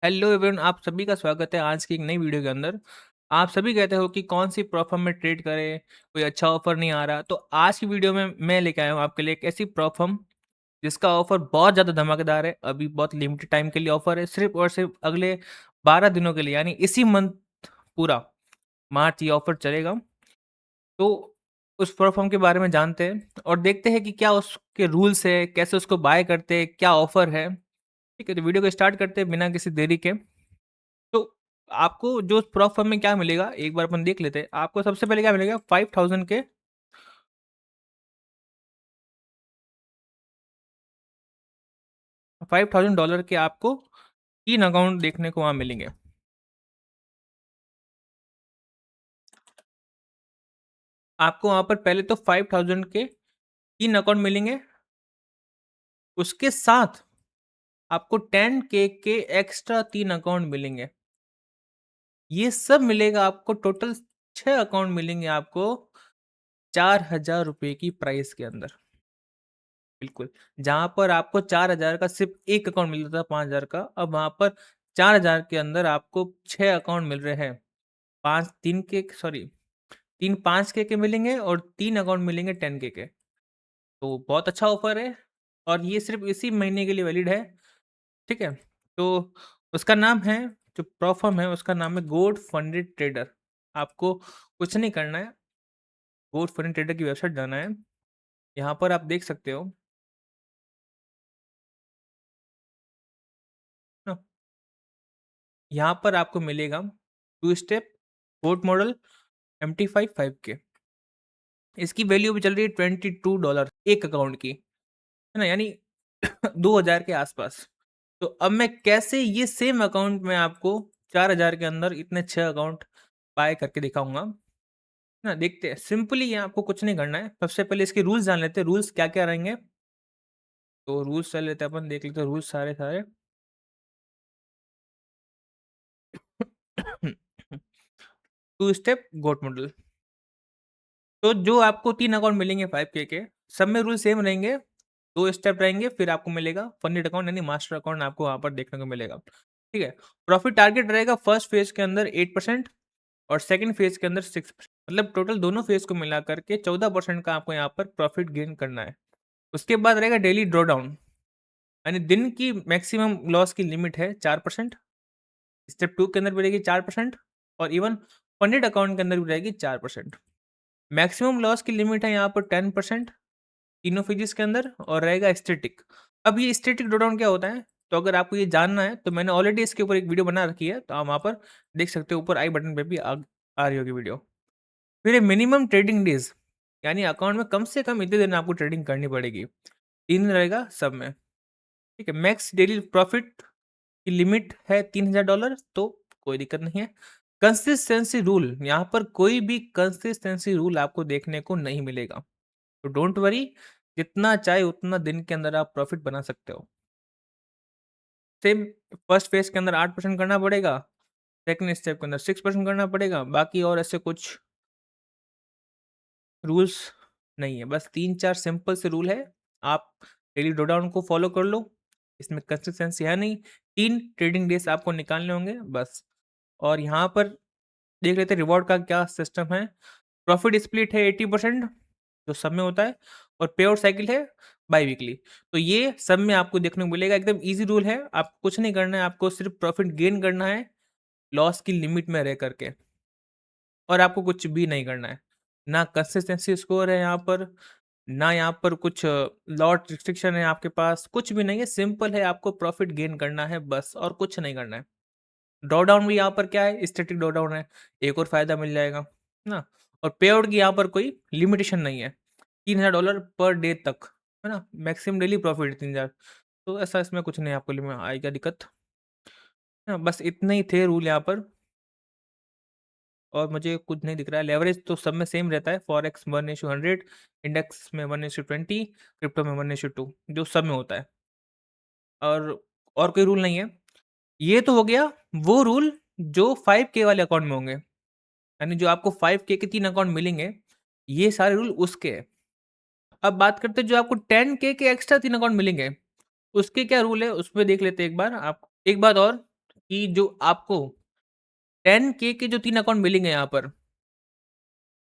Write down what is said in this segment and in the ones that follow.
Hello everyone, आप सभी का स्वागत है आज की एक नई वीडियो के अंदर। आप सभी कहते हो कि कौन सी प्रॉप फर्म में ट्रेड करें, कोई अच्छा ऑफर नहीं आ रहा। तो आज की वीडियो में मैं लेके आया हूँ आपके लिए एक ऐसी प्रॉप फर्म जिसका ऑफर बहुत ज़्यादा धमाकेदार है। अभी बहुत लिमिटेड टाइम के लिए ऑफर है, सिर्फ और सिर्फ अगले 12 दिनों के लिए, यानी इसी मंथ पूरा मार्च ये ऑफर चलेगा। तो उस प्रॉप फर्म के बारे में जानते हैं और देखते हैं कि क्या उसके रूल्स है, कैसे उसको बाय करते हैं, क्या ऑफर है। ठीक है, तो वीडियो को स्टार्ट करते हैं बिना किसी देरी के। तो आपको जो प्रॉप फर्म में क्या मिलेगा, एक बार अपन देख लेते हैं। आपको सबसे पहले क्या मिलेगा, 5000 के $5000 के आपको 3 अकाउंट देखने को वहाँ मिलेंगे। आपको वहाँ पर पहले तो 5000 के 3 अकाउंट मिलेंगे, उसके साथ आपको 10K के एक्स्ट्रा 3 अकाउंट मिलेंगे। ये सब मिलेगा आपको, टोटल 6 अकाउंट मिलेंगे आपको ₹4000 की प्राइस के अंदर। बिल्कुल, जहाँ पर आपको 4000 का सिर्फ़ 1 अकाउंट मिल रहा था 5000 का, अब वहाँ पर 4000 के अंदर आपको 6 अकाउंट मिल रहे हैं। 5 3 के सॉरी 3 5K के मिलेंगे और 3 अकाउंट मिलेंगे 10K के। तो बहुत अच्छा ऑफ़र है और ये सिर्फ़ इसी महीने के लिए वैलिड है, ठीक है? तो उसका नाम है, जो प्रॉ फ़र्म है उसका नाम है गोल्ड फंडेड ट्रेडर। आपको कुछ नहीं करना है, गोल्ड फंडेड ट्रेडर की वेबसाइट जाना है। यहाँ पर आप देख सकते हो ना, यहाँ पर आपको मिलेगा 2 step code model MT5 5K। इसकी वैल्यू भी चल रही है $22 एक अकाउंट की, है ना? यानी 2000 के आसपास। तो अब मैं कैसे ये सेम अकाउंट में आपको 4000 के अंदर इतने 6 अकाउंट बाय करके दिखाऊँगा, है ना? देखते हैं। सिंपली यहाँ आपको कुछ नहीं करना है। सबसे पहले इसके रूल्स जान लेते हैं, रूल्स क्या-क्या रहेंगे। तो रूल्स चल लेते हैं, अपन देख लेते हैं रूल्स सारे-सारे। 2 स्टेप गोट मॉडल। तो जो आपको 3 अकाउंट मिलेंगे 5K के, सब में रूल सेम रहेंगे। 2 स्टेप रहेंगे, फिर आपको मिलेगा फंडेड अकाउंट यानी मास्टर अकाउंट आपको वहाँ पर देखने को मिलेगा। ठीक है? प्रॉफिट टारगेट रहेगा फर्स्ट फेज़ के अंदर 8% और सेकंड फेज़ के अंदर 6%, मतलब टोटल दोनों फेज़ को मिला करके 14% का आपको यहाँ पर प्रॉफिट गेन करना है। उसके बाद रहेगा डेली ड्रॉडाउन, यानी दिन की मैक्सिमम लॉस की लिमिट है 4%। स्टेप 2 के अंदर भी रहेगी 4% और इवन फंडेड अकाउंट के अंदर भी रहेगी 4%। मैक्सिमम लॉस की लिमिट है यहाँ पर 10% तीनों फेजेस के अंदर और रहेगा स्टैटिक। अब ये स्टैटिक ड्रॉडाउन क्या होता है? तो अगर आपको ये जानना है तो मैंने ऑलरेडी इसके ऊपर एक वीडियो बना रखी है, तो आप वहाँ पर देख सकते हो, ऊपर आई बटन पे भी आ रही होगी वीडियो। फिर ये मिनिमम ट्रेडिंग डेज़, यानी अकाउंट में कम से कम इतने दिन आपको ट्रेडिंग करनी पड़ेगी। 3 दिन रहेगा सब में, ठीक है? मैक्स डेली प्रॉफिट की लिमिट है $3000, तो कोई दिक्कत नहीं है। कंसिस्टेंसी रूल, यहाँ पर कोई भी कंसिस्टेंसी रूल आपको देखने को नहीं मिलेगा। तो डोंट वरी, जितना चाहे उतना दिन के अंदर आप प्रॉफिट बना सकते हो। सेम फर्स्ट फेज़ के अंदर 8% करना पड़ेगा, सेकंड स्टेप के अंदर 6% करना पड़ेगा, बाकी और ऐसे कुछ रूल्स नहीं है। बस 3-4 सिंपल से रूल है, आप डेली ड्रॉडाउन को फॉलो कर लो, इसमें कंसिस्टेंसी है नहीं, 3 ट्रेडिंग डेज़ आपको निकालने होंगे बस। और यहाँ पर देख लेते हैं रिवॉर्ड का क्या सिस्टम है। प्रॉफिट स्प्लिट है 80%, जो सब में होता है, और पे आउट साइकिल है बाई वीकली। तो ये सब में आपको देखने को मिलेगा, एकदम ईज़ी रूल है, आपको कुछ नहीं करना है, आपको सिर्फ प्रॉफिट गेन करना है, लॉस की लिमिट में रह करके, और आपको कुछ भी नहीं करना है। ना कंसिस्टेंसी स्कोर है यहाँ पर, ना यहाँ पर कुछ लॉट रिस्ट्रिक्शन है आपके पास, कुछ भी नहीं है, सिंपल है, आपको प्रॉफिट गेन करना है बस और कुछ नहीं करना है। ड्रॉडाउन भी यहाँ पर क्या है, स्टैटिक ड्रॉडाउन है, एक और फ़ायदा मिल जाएगा, है ना? और पे आउट की यहाँ पर कोई लिमिटेशन नहीं है, $3000 पर डे तक, है ना? मैक्सिमम डेली प्रॉफिट 3000, तो ऐसा इसमें कुछ नहीं आपको लिमिट आएगा दिक्कत, है ना? बस इतने ही थे रूल यहाँ पर और मुझे कुछ नहीं दिख रहा है। लेवरेज तो सब में सेम रहता है, फॉरेक्स 1:100, इंडेक्स में 1:20, क्रिप्टो में 1:2, जो सब में होता है, और कोई रूल नहीं है। ये तो हो गया वो रूल जो 5K वाले अकाउंट में होंगे। यानी जो आपको 5K के 3 अकाउंट मिलेंगे, ये सारे रूल उसके हैं। अब बात करते हैं जो आपको 10K के एक्स्ट्रा 3 अकाउंट मिलेंगे, उसके क्या रूल है, उसमें देख लेते हैं एक बार। आप एक बात और, कि जो आपको 10 के जो 3 अकाउंट मिलेंगे यहाँ पर,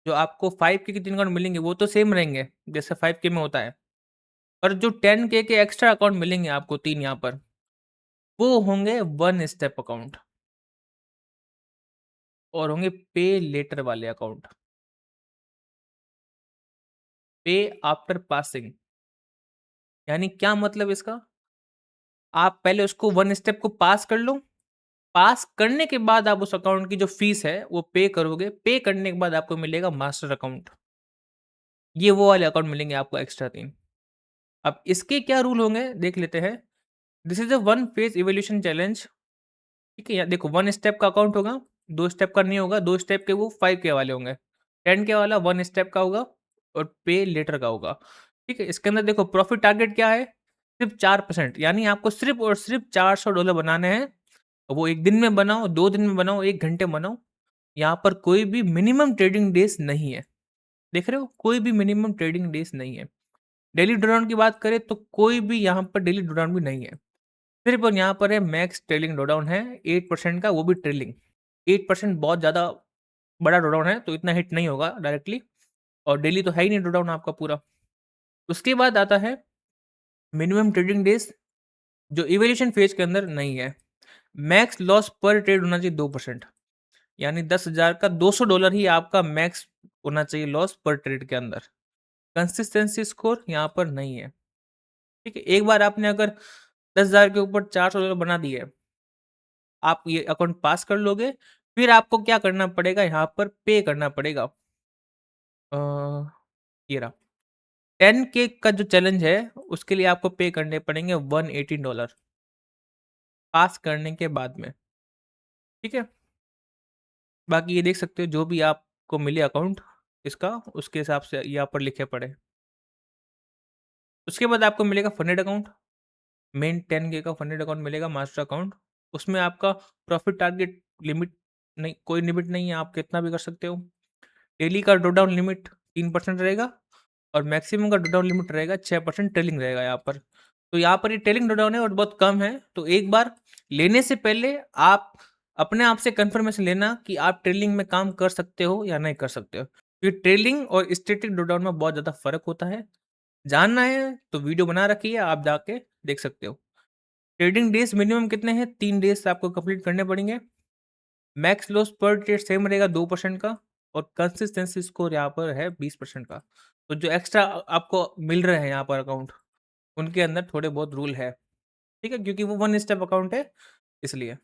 जो आपको 5 के 3 अकाउंट मिलेंगे वो तो सेम रहेंगे, जैसे 5 के में होता है। पर जो 10 के एक्स्ट्रा अकाउंट मिलेंगे आपको 3 यहाँ पर, वो होंगे 1 स्टेप अकाउंट और होंगे पे लेटर वाले अकाउंट, पे आफ्टर पासिंग। यानी क्या मतलब इसका? आप पहले उसको 1 स्टेप को पास कर लो, पास करने के बाद आप उस अकाउंट की जो फीस है वो पे करोगे, पे करने के बाद आपको मिलेगा मास्टर अकाउंट। ये वो वाले अकाउंट मिलेंगे आपको एक्स्ट्रा 3। अब इसके क्या रूल होंगे देख लेते हैं। This is a one phase evolution challenge. ठीक है? या देखो 1 स्टेप का अकाउंट होगा, 2 स्टेप का नहीं होगा, 2 स्टेप के वो 5 के वाले होंगे। 10 के वाला 1 स्टेप का होगा और पे लेटर का होगा। ठीक है? इसके अंदर देखो प्रॉफिट टारगेट क्या है? सिर्फ़ 4%, यानी आपको सिर्फ़ और सिर्फ़ $400 बनाने हैं। वो 1 दिन में बनाओ, 2 दिन में बनाओ, 1 घंटे में बनाओ। यहाँ पर कोई भी मिनिमम ट्रेडिंग डेज़ नहीं है। देख रहे हो? कोई भी मिनिमम ट्रेडिंग डेज़ नहीं है। डेली ड्रॉडाउन की बात करें तो कोई भी यहाँ पर डेली ड्रॉडाउन भी नहीं है। सिर्फ़ और यहाँ पर है मैक्स ट्रेलिंग ड्रॉडाउन है 8% का, वो भी ट्रेलिंग। 8% बहुत ज़्यादा बड़ा ड्रॉडाउन है, तो इतना हिट नहीं होगा डायरेक्टली, और डेली तो है ही नहीं ड्रॉडाउन आपका पूरा। उसके बाद आता है मिनिमम ट्रेडिंग डेज़, जो इवैल्यूएशन फेज़ के अंदर नहीं है। मैक्स लॉस पर ट्रेड होना चाहिए 2%, यानी 10,000 का $200 ही आपका मैक्स होना चाहिए लॉस पर ट्रेड के अंदर। कंसिस्टेंसी स्कोर यहाँ पर नहीं है। ठीक है? एक बार आपने अगर 10,000 के ऊपर $400 बना दिए, आप ये अकाउंट पास कर लोगे, फिर आपको क्या करना पड़ेगा यहाँ पर पे करना पड़ेगा। अ, ये रहा 10 के का जो चैलेंज है, उसके लिए आपको पे करने पड़ेंगे $118 पास करने के बाद में। ठीक है? बाकी ये देख सकते हो जो भी आपको मिले अकाउंट इसका, उसके हिसाब से यहाँ पर लिखे पड़े हैं। उसके बाद आपको मिलेगा फंडेड अकाउंट, मेन 10 के का फंडेड अकाउंट मिलेगा, मास्टर अकाउंट। उसमें आपका प्रॉफिट टारगेट लिमिट नहीं, कोई लिमिट नहीं है, आप कितना भी कर सकते हो। डेली का ड्रॉडाउन लिमिट 3% रहेगा और मैक्सिमम का ड्रॉडाउन लिमिट रहेगा 6%, ट्रेलिंग रहेगा यहाँ पर। तो यहाँ पर ये ट्रेलिंग ड्रॉडाउन है और बहुत कम है, तो एक बार लेने से पहले आप अपने आप से कंफर्मेशन लेना कि आप ट्रेलिंग में काम कर सकते हो या नहीं कर सकते हो। क्योंकि ट्रेलिंग और स्टैटिक ड्रॉडाउन में बहुत ज़्यादा फ़र्क होता है। जानना है तो वीडियो बना रखी है, आप जाके देख सकते हो। ट्रेडिंग डेज़ मिनिमम कितने हैं? 3 डेज़ आपको कंप्लीट करने पड़ेंगे। मैक्स लॉस पर ट्रेड सेम रहेगा 2% का और कंसिस्टेंसी स्कोर यहाँ पर है 20% का। तो जो एक्स्ट्रा आपको मिल रहे हैं यहाँ पर अकाउंट, उनके अंदर थोड़े बहुत रूल है। ठीक है? क्योंकि वो 1 स्टेप अकाउंट है इसलिए,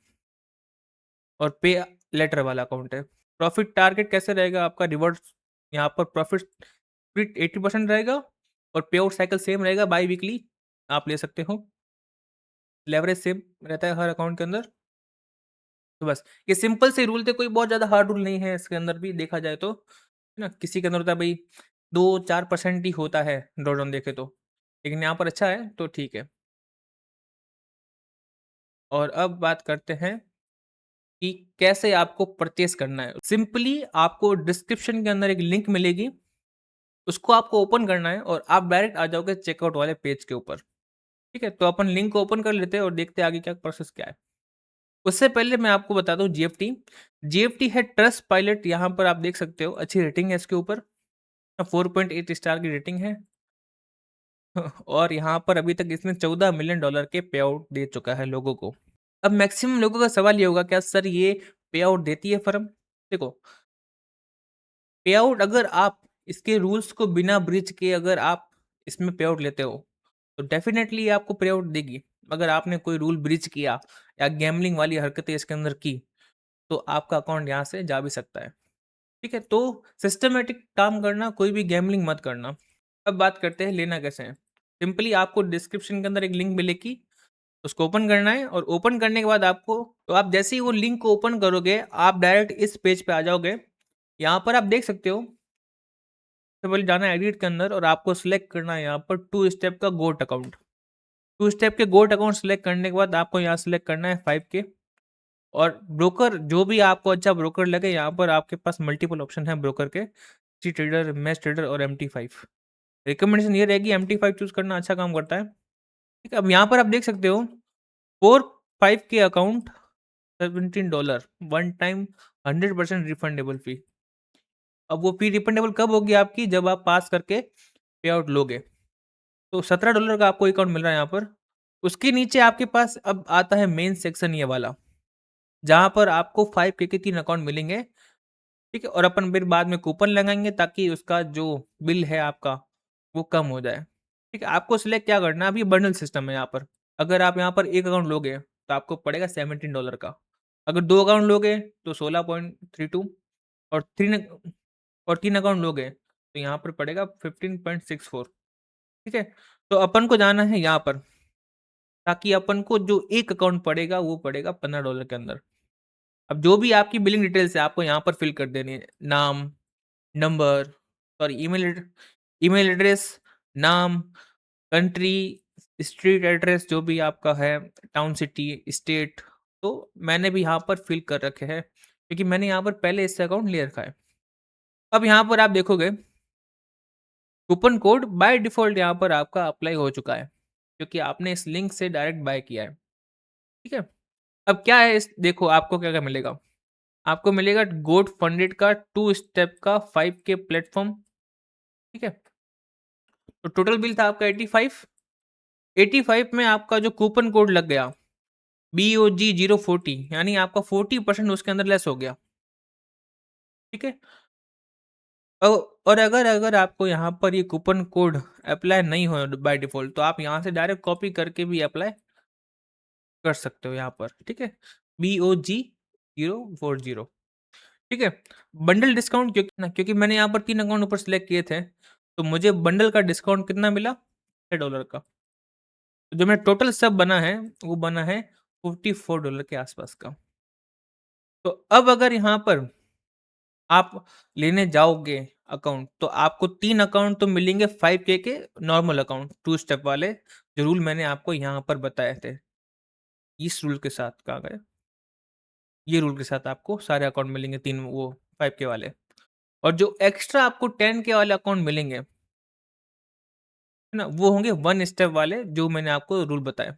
और पे लेटर वाला अकाउंट है। प्रॉफिट टारगेट कैसे रहेगा आपका? रिवर्स यहाँ पर प्रॉफिट स्प्लिट 80% रहेगा और पे आउट साइकिल सेम रहेगा, बाई वीकली आप ले सकते हो। लेवरेज सेम रहता है हर अकाउंट के अंदर। तो बस ये सिंपल से रूल थे, कोई बहुत ज़्यादा हार्ड रूल नहीं है इसके अंदर भी देखा जाए तो, है ना? किसी के अंदर होता है भई 2-4% ही होता है ड्रॉडाउन देखें तो, लेकिन यहाँ पर अच्छा है तो ठीक है। और अब बात करते हैं कि कैसे आपको परचेज़ करना है। सिंपली आपको डिस्क्रिप्शन के अंदर एक लिंक मिलेगी, उसको आपको ओपन करना है और आप डायरेक्ट आ जाओगे चेकआउट वाले पेज के ऊपर। ठीक है? तो अपन लिंक को ओपन कर लेते हैं और देखते हैं आगे क्या प्रोसेस क्या है। उससे पहले मैं आपको बता दूँ जीएफटी। जीएफटी है ट्रस्ट पायलट, यहाँ पर आप देख सकते हो अच्छी रेटिंग है इसके ऊपर। 4.8 स्टार की रेटिंग है। और यहाँ पर अभी तक इसने $14 मिलियन के पे आउट दे चुका है लोगों को। अब मैक्सिमम लोगों का सवाल ये होगा, क्या सर ये पे आउट देती है फर्म? देखो, पे आउट अगर आप इसके रूल्स को बिना ब्रीच किए अगर आप इसमें पे आउट लेते हो, तो डेफ़िनेटली ये आपको पे आउट देगी। अगर आपने कोई रूल ब्रीच किया या गैम्बलिंग वाली हरकतें इसके अंदर की, तो आपका अकाउंट यहाँ से जा भी सकता है। ठीक है? तो सिस्टमैटिक काम करना, कोई भी गैम्बलिंग मत करना। अब बात करते हैं लेना कैसे है। सिंपली आपको डिस्क्रिप्शन के अंदर एक लिंक मिलेगी, उसको ओपन करना है और ओपन करने के बाद आपको, तो आप जैसे ही वो लिंक को ओपन करोगे, आप डायरेक्ट इस पेज पे आ जाओगे। यहाँ पर आप देख सकते हो, सबसे पहले जाना है एडिट के अंदर और आपको सिलेक्ट करना है यहाँ पर 2 स्टेप का गोट अकाउंट। 2 स्टेप के गोट अकाउंट सिलेक्ट करने के बाद आपको यहाँ सिलेक्ट करना है 5 के, और ब्रोकर जो भी आपको अच्छा ब्रोकर लगे, यहाँ पर आपके पास मल्टीपल ऑप्शन है ब्रोकर के, सी ट्रेडर, मैच ट्रेडर और MT5। रिकमेंडेशन ये रहेगी MT5 चूज़ करना, अच्छा काम करता है। ठीक है? अब यहाँ पर आप देख सकते हो 4-5 के अकाउंट $17 वन टाइम 100% रिफंडेबल फी। अब वो फी रिफंडेबल कब होगी आपकी? जब आप पास करके पे आउट लोगे। तो $17 का आपको अकाउंट मिल रहा है यहाँ पर। उसके नीचे आपके पास अब आता है मेन सेक्शन ये वाला, जहाँ पर आपको 5K के 3 अकाउंट मिलेंगे, ठीक है? और अपन फिर बाद में कूपन लगाएँगे ताकि उसका जो बिल है आपका, वो कम हो जाए, ठीक है? आपको सिलेक्ट क्या करना है, अब ये बंडल सिस्टम है यहाँ पर। अगर आप यहाँ पर 1 अकाउंट लोगे, तो आपको पड़ेगा $17 का। अगर 2 अकाउंट लोगे, तो 16.32 और 3 अकाउंट लोगे, तो यहाँ पर पड़ेगा 15.64, ठीक है? तो अपन को जाना है यहाँ पर, ताकि अपन को जो 1 अकाउंट पड़ेगा, वो पड़ेगा $15 के अंदर। अब जो भी आपकी बिलिंग डिटेल्स है, आपको यहाँ पर फिल कर देनी है। नाम, नंबर, सॉरी ईमेल एड्रेस, नाम, कंट्री, स्ट्रीट एड्रेस जो भी आपका है, टाउन, सिटी, स्टेट, तो मैंने भी यहाँ पर फिल कर रखे हैं, क्योंकि मैंने यहाँ पर पहले इससे अकाउंट ले रखा है। अब यहाँ पर आप देखोगे, कूपन कोड बाय डिफ़ॉल्ट यहाँ पर आपका अप्लाई हो चुका है, क्योंकि आपने इस लिंक से डायरेक्ट बाय किया है, ठीक है? अब क्या है इस देखो आपको क्या-क्या मिलेगा? आपको मिलेगा गोट फंडेड का 2 स्टेप का 5K प्लेटफ़ॉर्म, ठीक है? तो टोटल बिल था आपका 85, 85 में आपका जो कूपन कोड लग गया BOG 040, यानी आपका 40% उसके अंदर लेस हो गया, ठीक है? औ और अगर अगर आपको यहाँ पर ये कूपन कोड अप्लाई नहीं हो बाय डिफ़ॉल्ट, तो आप यहाँ से डायरेक्ट कॉपी करके भी अप्लाई कर सकते हो यहाँ पर, ठीक है? BOG 040, ठीक है? बंडल डिस्काउंट क्योंकि मैंने यहाँ पर 3 अकाउंट ऊपर सेलेक्ट किए थे, तो मुझे बंडल का डिस्काउंट कितना मिला? $6 का। तो जो मेरा टोटल सब बना है, वो बना है $44 के आसपास का। तो अब अगर यहाँ पर आप लेने जाओगे अकाउंट, तो आपको 3 अकाउंट तो मिलेंगे 5K के नॉर्मल अकाउंट, 2 स्टेप वाले, जो रूल मैंने आपको यहाँ पर बताए थे। इस रूल के साथ कहाँ गए? ये रूल के साथ आपको सारे अकाउंट मिलेंगे 3 वो 5K वाले। और जो एक्स्ट्रा आपको 10K वाले अकाउंट मिलेंगे, है ना? वो होंगे 1 स्टेप वाले, जो मैंने आपको रूल बताए।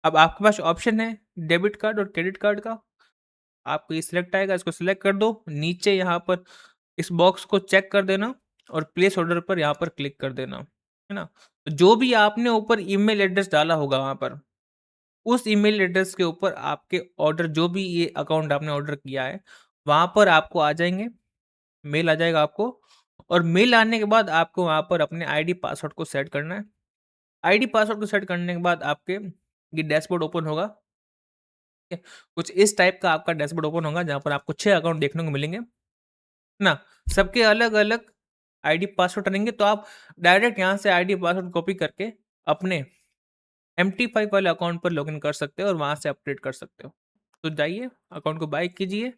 अब आपके पास ऑप्शन है डेबिट कार्ड और क्रेडिट कार्ड का। आपको ये सिलेक्ट आएगा, इसको सिलेक्ट कर दो। नीचे यहाँ पर इस बॉक्स को चेक कर देना और प्लेस ऑर्डर पर यहाँ पर क्लिक कर देना, है ना? तो जो भी आपने ऊपर ईमेल एड्रेस डाला होगा वहाँ पर, उस ईमेल एड्रेस के ऊपर आपके ऑर्डर जो भी ये अकाउंट आपने ऑर्डर किया है, वहाँ पर आपको आ जाएँगे, मेल आ जाएगा आपको और मेल आने के बाद आपको वहाँ पर अपने आईडी पासवर्ड को सेट करना है। आईडी पासवर्ड को सेट करने के बाद आपके ये डैशबोर्ड ओपन होगा। ठीक है? कुछ इस टाइप का आपका डैशबोर्ड ओपन होगा जहाँ पर आपको 6 अकाउंट देखने को मिलेंगे, है ना? सबके अलग-अलग आईडी पासवर्ड रहेंगे, तो आप डायरेक्ट यहाँ से आईडी पासवर्ड कॉपी करके अपने एम्प्टी 5 वाले अकाउंट पर लॉगिन कर सकते हो और वहाँ से अपडेट कर सकते हो। तो जाइए, अकाउंट को बाय कीजिए,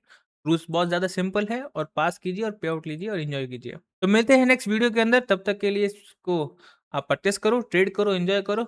रूल्स बहुत ज़्यादा सिंपल है और पास कीजिए और पे आउट लीजिए और एन्जॉय कीजिए। तो मिलते हैं नेक्स्ट वीडियो के अंदर, तब तक के लिए इसको आप परचेज़ करो, ट्रेड करो, एन्जॉय करो।